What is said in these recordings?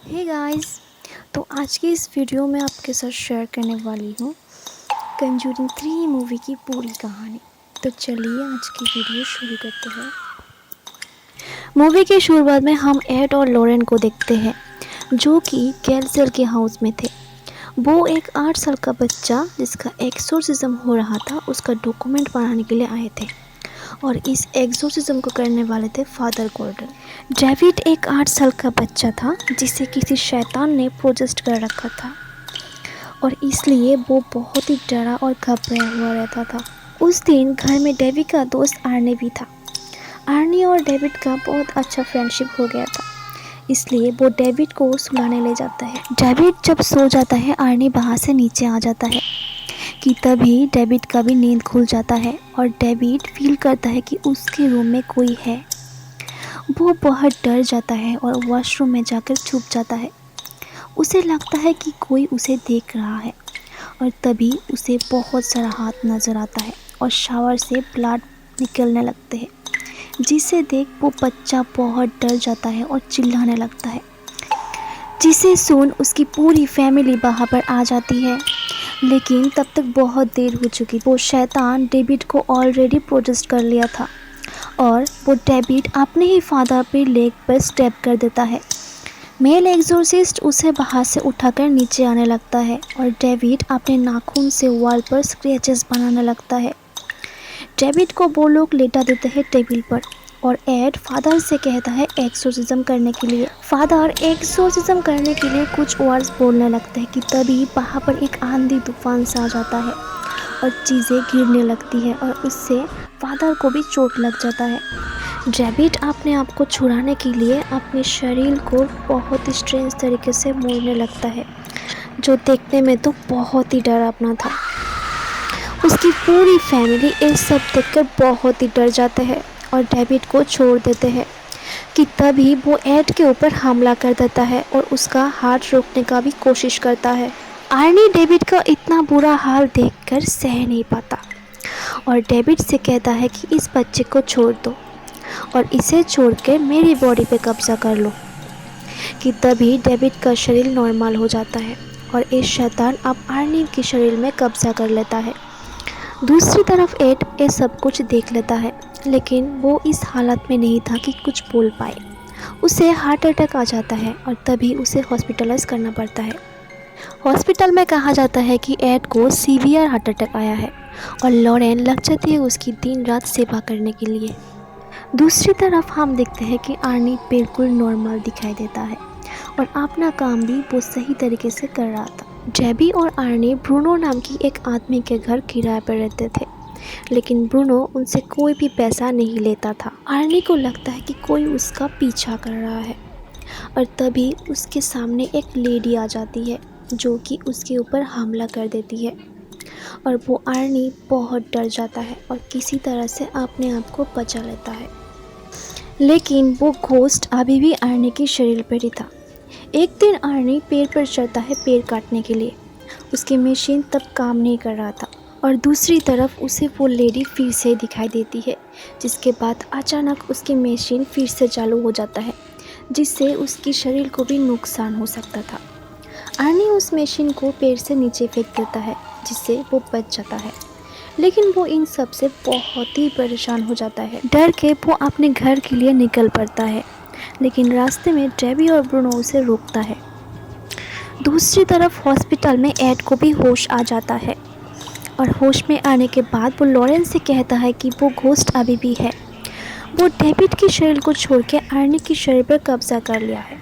Hey guys. तो आज की इस वीडियो में आपके साथ शेयर करने वाली हूँ कंजूरिंग 3 मूवी की पूरी कहानी। तो चलिए आज की वीडियो शुरू करते हैं। मूवी की शुरुआत में हम एड और लॉरेन को देखते हैं जो कि कैलसेल के हाउस में थे। वो एक 8 साल का बच्चा जिसका एक्सोर्सिज्म हो रहा था उसका डॉक्यूमेंट बनाने के लिए आए थे और इस एक्सोर्सिज्म को करने वाले थे फादर गॉर्डन। डेविड एक 8 साल का बच्चा था जिसे किसी शैतान ने पोजेस्ट कर रखा था और इसलिए वो बहुत ही डरा और घबराया हुआ रहता था। उस दिन घर में डेविड का दोस्त आर्नी भी था। आर्नी और डेविड का बहुत अच्छा फ्रेंडशिप हो गया था, इसलिए वो डेविड को सुलाने ले जाता है। डेविड जब सो जाता है आर्नी बाहर से नीचे आ जाता है कि तभी डेविड का भी नींद खुल जाता है और डेविड फील करता है कि उसके रूम में कोई है। वो बहुत डर जाता है और वॉशरूम में जाकर छुप जाता है। उसे लगता है कि कोई उसे देख रहा है और तभी उसे बहुत सारा हाथ नज़र आता है और शावर से ब्लड निकलने लगते हैं, जिसे देख वो बच्चा बहुत डर जाता है और चिल्लाने लगता है, जिसे सुन उसकी पूरी फैमिली वहाँ पर आ जाती है। लेकिन तब तक बहुत देर हो चुकी। वो शैतान डेविड को ऑलरेडी प्रोजेस्ट कर लिया था और वो डेविड अपने ही फादर पे लेग पर स्टेप कर देता है। मेल एक्सोर्सिस्ट उसे बाहर से उठाकर नीचे आने लगता है और डेविड अपने नाखून से वॉल पर स्क्रैचेस बनाने लगता है। डेविड को वो लोग लेटा देते हैं टेबल पर और एड फादर से कहता है एक्सोर्सिज्म करने के लिए। फादर एक्सोर्सिज्म करने के लिए कुछ वर्ड्स बोलने लगते हैं कि तभी वहाँ पर एक आंधी तूफान सा आ जाता है और चीज़ें गिरने लगती है और उससे फादर को भी चोट लग जाता है। डेविड अपने आप को छुड़ाने के लिए अपने शरीर को बहुत ही स्ट्रेंज तरीके से मोड़ने लगता है, जो देखने में तो बहुत ही डरावना था। उसकी पूरी फैमिली इस सब देखकर बहुत ही डर जाते हैं और डेविड को छोड़ देते हैं कि तभी वो एड के ऊपर हमला कर देता है और उसका हाथ रोकने का भी कोशिश करता है। आर्नी डेविड का इतना बुरा हाल देखकर सह नहीं पाता और डेविड से कहता है कि इस बच्चे को छोड़ दो और इसे छोड़ के मेरी बॉडी पे कब्जा कर लो। कि तभी डेविड का शरीर नॉर्मल हो जाता है और इस शैतान अब आर्नी के शरीर में कब्जा कर लेता है। दूसरी तरफ एड ये सब कुछ देख लेता है, लेकिन वो इस हालत में नहीं था कि कुछ बोल पाए। उसे हार्ट अटैक आ जाता है और तभी उसे हॉस्पिटलाइज करना पड़ता है। हॉस्पिटल में कहा जाता है कि एड को सीवियर हार्ट अटैक आया है और लॉरेन लग जाती है उसकी दिन रात सेवा करने के लिए। दूसरी तरफ हम देखते हैं कि आर्नी बिल्कुल नॉर्मल दिखाई देता है और अपना काम भी वो सही तरीके से कर रहा था। डेबी और आर्नी ब्रूनो नाम की एक आदमी के घर किराए पर रहते थे, लेकिन ब्रूनो उनसे कोई भी पैसा नहीं लेता था। आर्नी को लगता है कि कोई उसका पीछा कर रहा है और तभी उसके सामने एक लेडी आ जाती है जो कि उसके ऊपर हमला कर देती है और वो आर्नी बहुत डर जाता है और किसी तरह से अपने आप को बचा लेता है। लेकिन वो घोस्ट अभी भी आर्नी के शरीर पर ही था। एक दिन आर्नी पेड़ पर चढ़ता है पेड़ काटने के लिए। उसकी मशीन तब काम नहीं कर रहा था और दूसरी तरफ उसे वो लेडी फिर से दिखाई देती है, जिसके बाद अचानक उसकी मशीन फिर से चालू हो जाता है, जिससे उसकी शरीर को भी नुकसान हो सकता था। आर्नी उस मशीन को पेड़ से नीचे फेंक देता है, जिससे वो बच जाता है। लेकिन वो इन सब से बहुत ही परेशान हो जाता है। डर के वो अपने घर के लिए निकल पड़ता है, लेकिन रास्ते में डेबी और ब्रूनो उसे रोकता है। दूसरी तरफ हॉस्पिटल में एड को भी होश आ जाता है और होश में आने के बाद वो लॉरेन से कहता है कि वो घोस्ट अभी भी है। वो डेविड के शरीर को छोड़ के आर्नी के शरीर पर कब्जा कर लिया है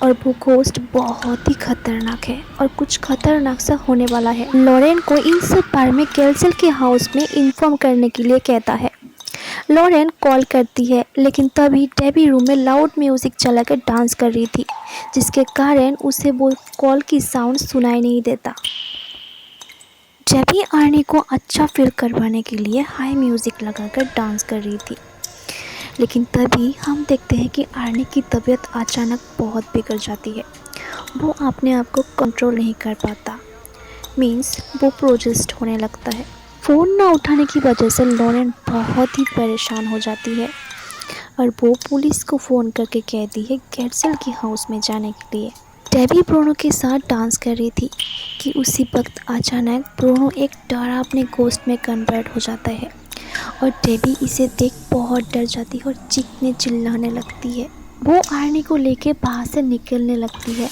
और वो घोस्ट बहुत ही खतरनाक है और कुछ खतरनाक सा होने वाला है। लॉरेन को इन सब बारे में कैलसेल के हाउस में इन्फॉर्म करने के लिए कहता है। लॉरेन कॉल करती है, लेकिन तभी डेबी रूम में लाउड म्यूजिक चलाकर डांस कर रही थी, जिसके कारण उसे वो कॉल की साउंड सुनाई नहीं देता। डेबी आर्नी को अच्छा फील करवाने के लिए हाई म्यूजिक लगाकर डांस कर रही थी, लेकिन तभी हम देखते हैं कि आर्नी की तबीयत अचानक बहुत बिगड़ जाती है। वो अपने आप को कंट्रोल नहीं कर पाता, मीन्स वो प्रोजेस्ट होने लगता है। फ़ोन ना उठाने की वजह से लॉरेन बहुत ही परेशान हो जाती है और वो पुलिस को फ़ोन करके कहती है कैलसेल के हाउस में जाने के लिए। डेबी ब्रूनो के साथ डांस कर रही थी कि उसी वक्त अचानक ब्रूनो एक डरावने गोश्त में कन्वर्ट हो जाता है और डेबी इसे देख बहुत डर जाती है और चीखने चिल्लाने लगती है। वो आर्नी को लेके बाहर से निकलने लगती है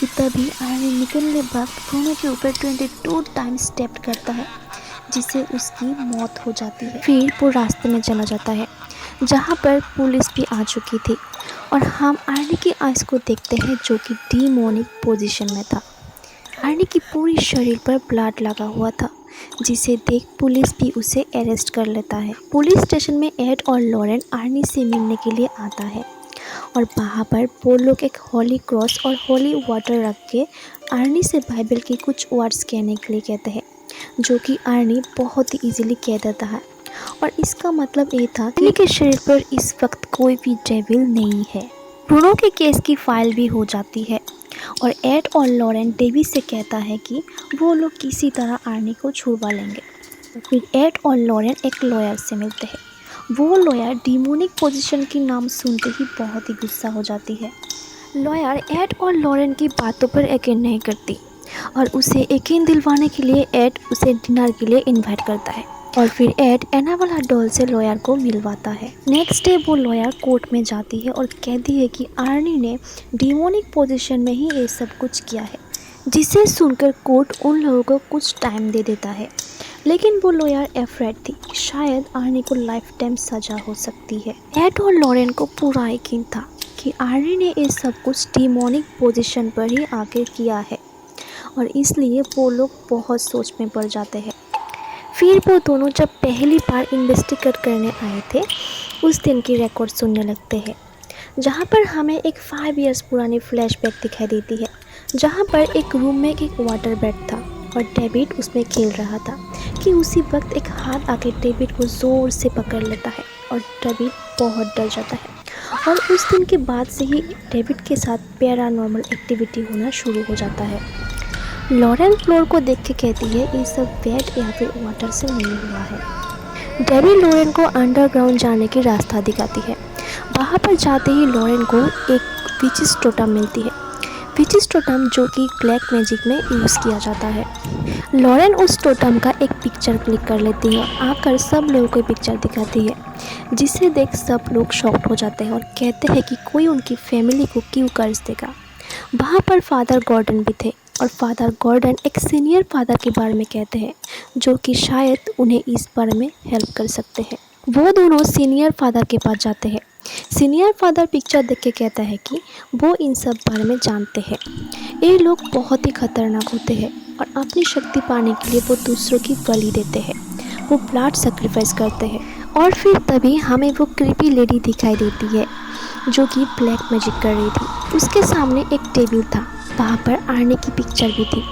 कि तभी आर्नी निकलने वक्त ब्रूनो के ऊपर 22 टाइम्स स्टेप करता है जिससे उसकी मौत हो जाती है। फिर वो रास्ते में चला जाता है जहाँ पर पुलिस भी आ चुकी थी और हम आर्नी की आइज को देखते हैं जो कि डीमोनिक पोजीशन में था। आर्नी की पूरी शरीर पर ब्लड लगा हुआ था जिसे देख पुलिस भी उसे अरेस्ट कर लेता है। पुलिस स्टेशन में एड और लॉरेन आर्नी से मिलने के लिए आता है और वहाँ पर वो लोग एक होली क्रॉस और होली वाटर रख के आर्नी से बाइबल के कुछ वर्ड्स कहने के लिए कहते हैं जो कि आर्नी बहुत ही इजीली कह देता है और इसका मतलब ये था कि उनके शरीर पर इस वक्त कोई भी डेविल नहीं है। ब्रूनो के केस की फाइल भी हो जाती है और एड और लॉरेन डेवी से कहता है कि वो लोग किसी तरह आर्नी को छुड़वा लेंगे। फिर एड और लॉरेन एक लॉयर से मिलते हैं। वो लॉयर डीमोनिक पोजीशन की नाम सुनते ही बहुत ही गुस्सा हो जाती है। लॉयर एड और लॉरेन की बातों पर यकीन नहीं करती और उसे यकीन दिलवाने के लिए एड उसे डिनर के लिए इनवाइट करता है और फिर एड एनाबेला डॉल से लॉयर को मिलवाता है। नेक्स्ट डे वो लॉयर कोर्ट में जाती है और कहती है कि आर्नी ने डीमोनिक पोजीशन में ही ये सब कुछ किया है, जिसे सुनकर कोर्ट उन लोगों को कुछ टाइम दे देता है। लेकिन वो लॉयर अफ्रेड थी कि शायद आर्नी को लाइफ टाइम सजा हो सकती है। एड और लॉरेन को पूरा यकीन था कि आर्नी ने ये सब कुछ डीमोनिक पोजीशन पर ही आके किया है और इसलिए वो लोग बहुत सोच में पड़ जाते हैं। फिर वो दोनों जब पहली बार इन्वेस्टिगेट करने आए थे उस दिन की रिकॉर्ड सुनने लगते हैं जहाँ पर हमें एक 5 इयर्स पुरानी फ्लैशबैक दिखाई देती है जहाँ पर एक रूम में एक वाटर बेड था और डेविड उसमें खेल रहा था कि उसी वक्त एक हाथ आके डेविड को ज़ोर से पकड़ लेता है और डेविड बहुत डर जाता है और उस दिन के बाद से ही डेविड के साथ पैरानॉर्मल एक्टिविटी होना शुरू हो जाता है। लॉरेन फ्लोर को देख के कहती है ये सब बेड या फिर वाटर से नहीं हुआ है। डेबी लॉरेन को अंडरग्राउंड जाने की रास्ता दिखाती है। वहाँ पर जाते ही लॉरेन को एक विचिस टोटम मिलती है। विचिस टोटम जो कि ब्लैक मैजिक में यूज़ किया जाता है। लॉरेन उस टोटम का एक पिक्चर क्लिक कर लेती है, आकर सब लोगों को पिक्चर दिखाती है जिसे देख सब लोग शॉक्ड हो जाते हैं और कहते हैं कि कोई उनकी फैमिली को क्यों कर्ज देगा। वहाँ पर फादर गॉर्डन भी थे और फादर गॉर्डन एक सीनियर फादर के बारे में कहते हैं जो कि शायद उन्हें इस बारे में हेल्प कर सकते हैं। वो दोनों सीनियर फादर के पास जाते हैं। सीनियर फादर पिक्चर देख के कहता है कि वो इन सब बारे में जानते हैं। ये लोग बहुत ही खतरनाक होते हैं और अपनी शक्ति पाने के लिए वो दूसरों की बलि देते हैं, वो ब्लड सेक्रीफाइस करते हैं। और फिर तभी हमें वो क्रीपी लेडी दिखाई देती है जो कि ब्लैक मैजिक कर रही थी। उसके सामने एक टेबल था, वहाँ पर आर्नी की पिक्चर भी थी।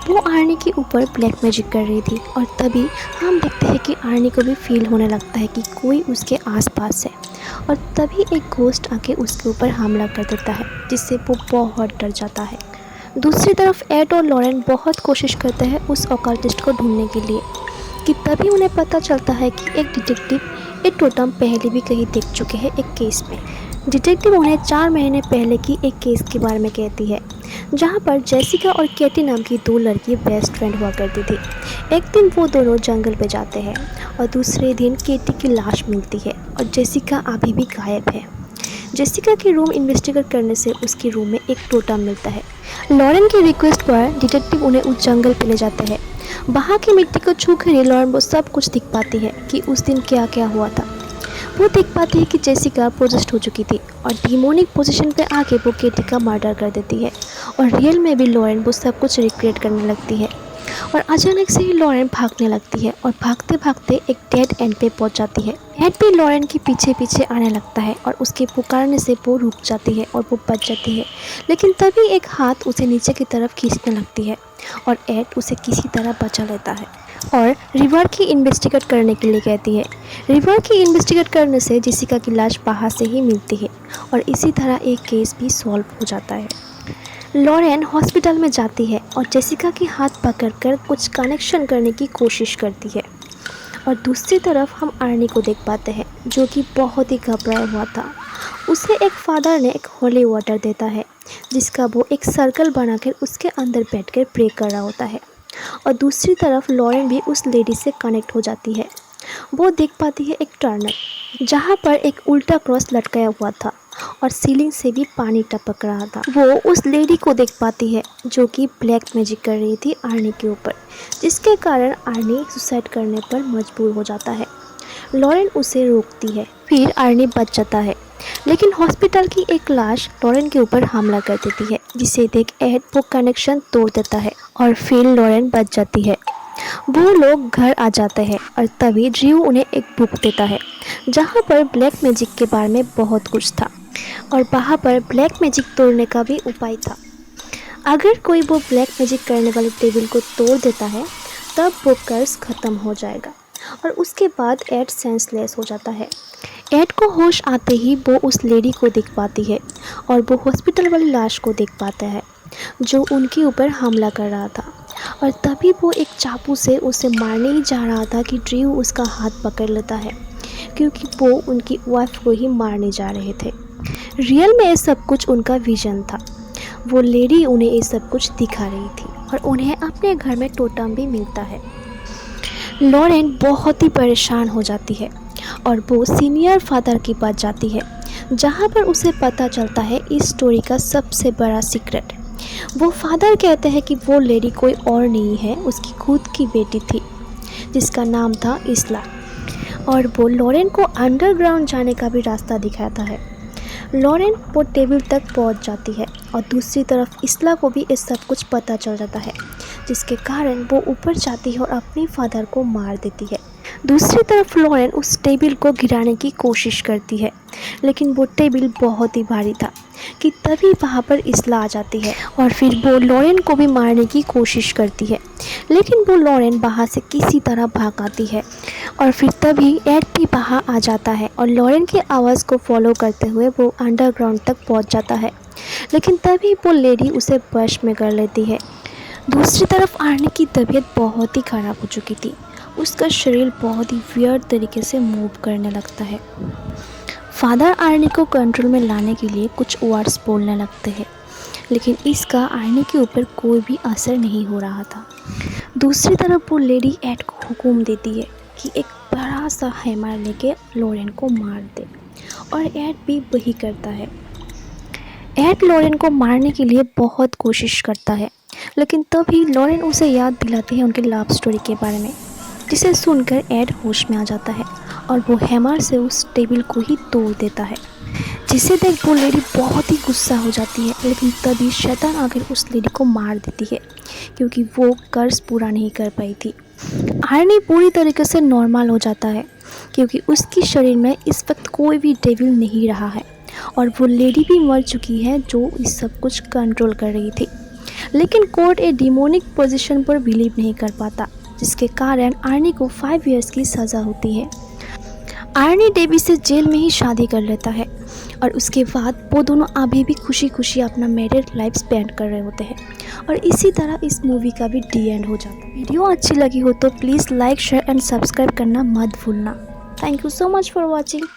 वो आर्नी के ऊपर ब्लैक मैजिक कर रही थी और तभी हम देखते हैं कि आर्नी को भी फील होने लगता है कि कोई उसके आसपास है और तभी एक घोस्ट आके उसके ऊपर हमला कर देता है जिससे वो बहुत डर जाता है। दूसरी तरफ एड और लॉरेन बहुत कोशिश करते हैं उस ऑकल्टिस्ट को ढूंढने के लिए कि तभी उन्हें पता चलता है कि एक डिटेक्टिव एक टोटम पहले भी कहीं देख चुके हैं एक केस में। डिटेक्टिव उन्हें 4 महीने पहले की एक केस के बारे में कहती है जहाँ पर जेसिका और केटी नाम की 2 लड़की बेस्ट फ्रेंड हुआ करती थी। एक दिन वो दोनों जंगल पे जाते हैं और दूसरे दिन केटी की लाश मिलती है और जेसिका अभी भी गायब है। जेसिका की रूम इन्वेस्टिगेट करने से उसके रूम में एक टोटम मिलता है। लॉरेन की रिक्वेस्ट पर डिटेक्टिव उन्हें उस जंगल पे ले जाते हैं। वहाँ की मिट्टी को छूकर ही लॉरेन वो सब कुछ दिख पाती है कि उस दिन क्या क्या हुआ था। वो देख पाती है कि जेसिका पोजेस्ड हो चुकी थी और डीमोनिक पोजीशन पे आके वो केटी का मर्डर कर देती है और रियल में भी लॉरेन वो सब कुछ रिक्रिएट करने लगती है और अचानक से ही लॉरेन भागने लगती है और भागते भागते एक डेड एंड पे पहुंच जाती है। एड भी लॉरेन के पीछे पीछे आने लगता है और उसके पुकारने से वो रुक जाती है और वो बच जाती है, लेकिन तभी एक हाथ उसे नीचे की तरफ खींचने लगती है और एड उसे किसी तरह बचा लेता है और रिवर की इन्वेस्टिगेट करने के लिए कहती है। रिवर की इन्वेस्टिगेट करने से जेसिका की लाश बाहर से ही मिलती है और इसी तरह एक केस भी सॉल्व हो जाता है। लॉरेन हॉस्पिटल में जाती है और जेसिका की हाथ पकड़कर कुछ कनेक्शन करने की कोशिश करती है और दूसरी तरफ हम आर्नी को देख पाते हैं जो कि बहुत ही घबराया हुआ था। उसे एक फादर ने एक होली वाटर देता है जिसका वो एक सर्कल बनाकर उसके अंदर बैठकर प्रे कर रहा होता है। और दूसरी तरफ लॉरेन भी उस लेडी से कनेक्ट हो जाती है। वो देख पाती है एक टर्नल जहाँ पर एक उल्टा क्रॉस लटकाया हुआ था और सीलिंग से भी पानी टपक रहा था। वो उस लेडी को देख पाती है जो कि ब्लैक मैजिक कर रही थी आर्नी के ऊपर, जिसके कारण आर्नी सुसाइड करने पर मजबूर हो जाता है। लॉरेन उसे रोकती है, फिर आर्नी बच जाता है। लेकिन हॉस्पिटल की एक लाश लॉरेन के ऊपर हमला कर देती है, जिसे देख एड वो कनेक्शन तोड़ देता है और फिर लॉरेन बच जाती है। वो लोग घर आ जाते हैं और तभी ड्रू उन्हें एक बुक देता है जहाँ पर ब्लैक मैजिक के बारे में बहुत कुछ था और वहाँ पर ब्लैक मैजिक तोड़ने का भी उपाय था। अगर कोई वो ब्लैक मैजिक करने वाले टेबल को तोड़ देता है तब वो कर्स ख़त्म हो जाएगा और उसके बाद एड सेंसलेस हो जाता है। एड को होश आते ही वो उस लेडी को देख पाती है और वो हॉस्पिटल वाली लाश को देख पाता है जो उनके ऊपर हमला कर रहा था। और तभी वो एक चाकू से उसे मारने ही जा रहा था कि ड्रू उसका हाथ पकड़ लेता है, क्योंकि वो उनकी वाइफ को ही मारने जा रहे थे। रियल में ये सब कुछ उनका विजन था। वो लेडी उन्हें ये सब कुछ दिखा रही थी और उन्हें अपने घर में टोटम भी मिलता है। लॉरेन बहुत ही परेशान हो जाती है और वो सीनियर फादर के पास जाती है जहाँ पर उसे पता चलता है इस स्टोरी का सबसे बड़ा सीक्रेट। वो फादर कहते हैं कि वो लेडी कोई और नहीं है, उसकी खुद की बेटी थी जिसका नाम था इस्ला, और वो लॉरेन को अंडरग्राउंड जाने का भी रास्ता दिखाता है। लॉरेन वो टेबल तक पहुंच जाती है और दूसरी तरफ इस्ला को भी ये सब कुछ पता चल जाता है, जिसके कारण वो ऊपर जाती है और अपने फादर को मार देती है। दूसरी तरफ लॉरेन उस टेबल को गिराने की कोशिश करती है, लेकिन वो टेबल बहुत ही भारी था कि तभी वहाँ पर इस्ला आ जाती है और फिर वो लॉरेन को भी मारने की कोशिश करती है, लेकिन वो लॉरेन वहाँ से किसी तरह भाग आती है। और फिर तभी एड भी वहाँ आ जाता है और लॉरेन की आवाज़ को फॉलो करते हुए वो अंडरग्राउंड तक पहुँच जाता है, लेकिन तभी वो लेडी उसे वश में कर लेती है। दूसरी तरफ आर्नी की तबीयत बहुत ही ख़राब हो चुकी थी। उसका शरीर बहुत ही वियर्ड तरीके से मूव करने लगता है। फादर आर्नी को कंट्रोल में लाने के लिए कुछ वर्ड्स बोलने लगते हैं, लेकिन इसका आर्नी के ऊपर कोई भी असर नहीं हो रहा था। दूसरी तरफ वो लेडी एड को हुक्म देती है कि एक बड़ा सा हैमर लेके लॉरेन को मार दे, और एड भी वही करता है। एड लॉरेन को मारने के लिए बहुत कोशिश करता है, लेकिन तभी लॉरेन उसे याद दिलाती है उनके लव स्टोरी के बारे में, जिसे सुनकर एड होश में आ जाता है और वो हैमर से उस टेबल को ही तोड़ देता है, जिसे देख वो लेडी बहुत ही गुस्सा हो जाती है। लेकिन तभी शैतान आकर उस लेडी को मार देती है क्योंकि वो कर्ज पूरा नहीं कर पाई थी। आर्नी पूरी तरीके से नॉर्मल हो जाता है क्योंकि उसके शरीर में इस वक्त कोई भी डेविल नहीं रहा है और वो लेडी भी मर चुकी है जो इस सब कुछ कंट्रोल कर रही थी। लेकिन कोर्ट एक डिमोनिक पोजीशन पर बिलीव नहीं कर पाता, जिसके कारण आर्नी को 5 इयर्स की सज़ा होती है। आर्नी डेवी से जेल में ही शादी कर लेता है और उसके बाद वो दोनों अभी भी खुशी खुशी अपना मैरिड लाइफ स्पेंड कर रहे होते हैं। और इसी तरह इस मूवी का भी डी एंड हो जाता है। वीडियो अच्छी लगी हो तो please like, share and subscribe करना मत भूलना। Thank you so much for watching.